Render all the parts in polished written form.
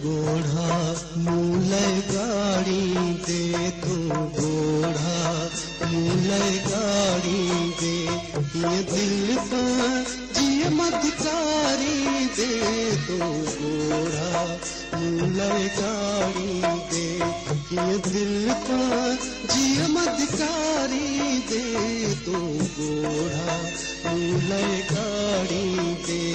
गोढ़ा मूल गाड़ी दे, तू गोढ़ा मूल गाड़ी दे, ये दिल पर जिय मधकारी दे, तू गोढ़ा मूल गाड़ी दे, ये दिल पर जिय मधकारी दे, तू गोढ़ा मूल गाड़ी दे।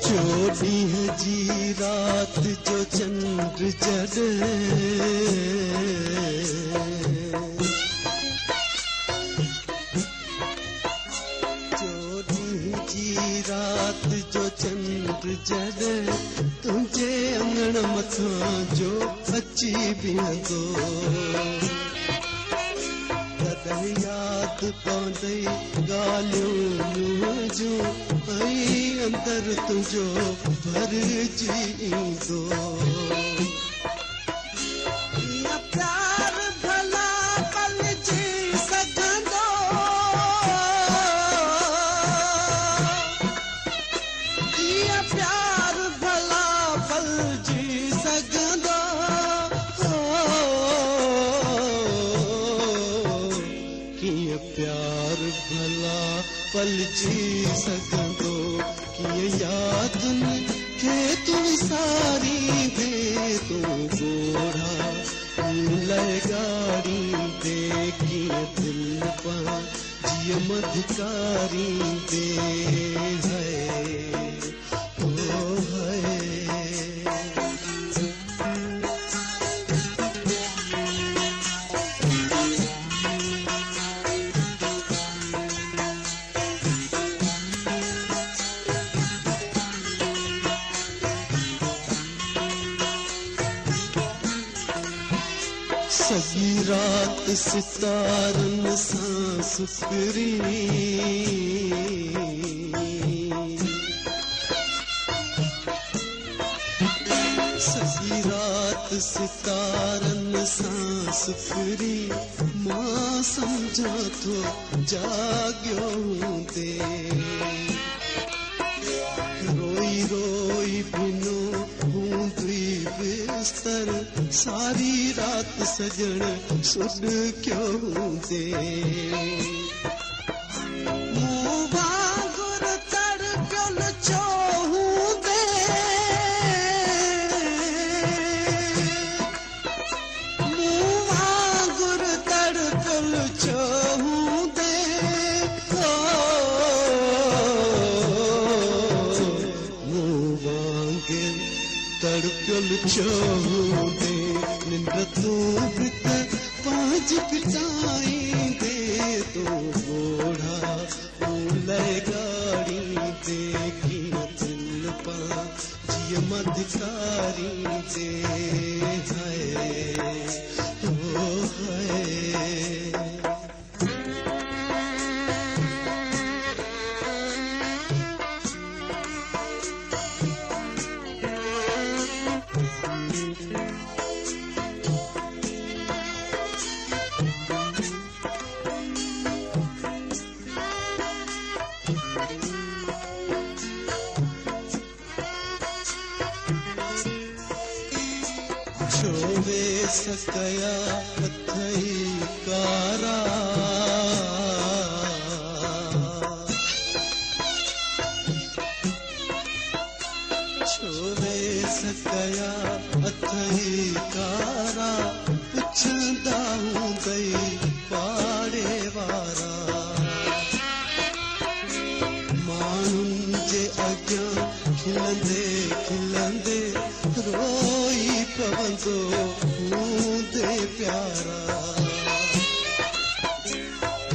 चोरी है जी रात जो चंद्र जड़े, चोरी है जी रात जो चंद्र जड़े, तुझे अंगण मथा जो अची बिहंदो, तॾहिं याद पवंदई ॻाल्हियूं जो अंदर तुझो भरजी ईंदो। प्यार भला पलजी सघंदो, प्यार भला पलजी सघंदो, कीअं प्यार भला पलजी सघंदो, यादन के तू सारी दे, तू गोढ़ा मूल गाड़ी दे, कीअं दिल पर जिय मधकारी दे, है ओ है। सॼी रात सितारन सां सुपिरी, सॼी रात सितारन सां सुपिरी, मां सम्झां थो जाॻियो हूंदे, रोई रोई बिनो हूंदी बिस्तर, सारी रात सजण सुड क्यों हूंदे, मूं वांगुर तड़पियल छो हूंदे, मूं वांगुर तड़पियल छो हूंदे, मूं वांगुर तड़पियल छो हूंदे, निंड तूं बि त पांच पिटाईंदे, तू गोढ़ा मूल गाड़ी दे, कीअं दिल पां जिय मधकारी दे, है ओ है। छोवे सकया अथई कारा, छोवे सकया अथई कारा, पुछंदा हूंदई पाड़े वारा, माण्हुनि जे अॻियां खिलंदे खिलंदे रोई पवंदो हूंदे प्यारा,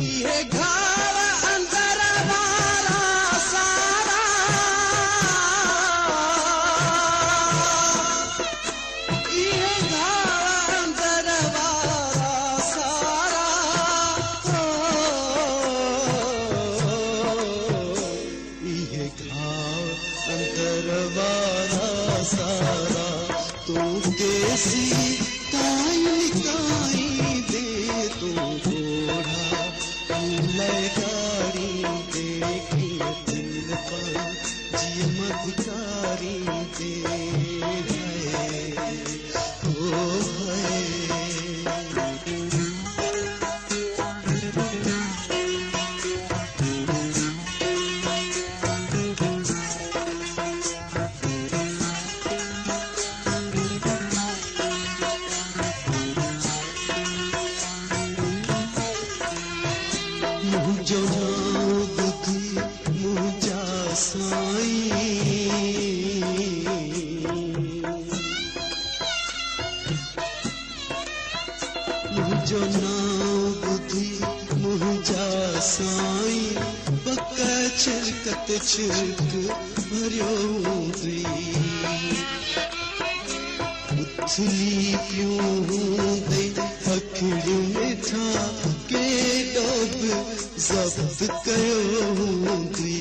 ये घर अंदर ऐसी काई काई दे तू घोड़ा लगाड़ी देखी दिल पर जिय मधकारी दे ओ है मुझो बुद्धि मुझा साईं मुझो बुद्धि मुझा साईं बक छिड़कत छिड़क भरियो दी उथली पियूं दे अखिड़ में था के डोब जब्त कयो दी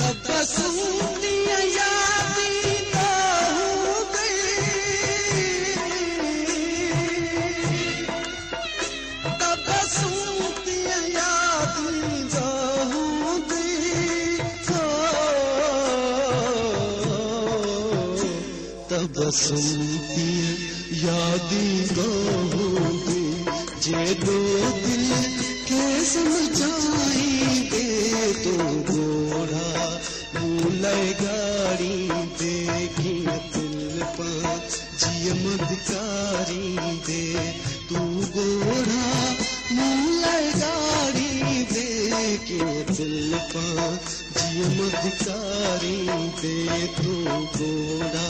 तबसूनी यादी तो गई तबसूनी यादी तो गई तबसूनी यादी गोदी जे दो दिल के समझाई दे तो घोड़ा मुलाई गाड़ी देखी दिल पर जिय मधकारी दे तू घोड़ा मुलाई गाड़ी देखी दिल पर जिय मधकारी दे तू घोड़ा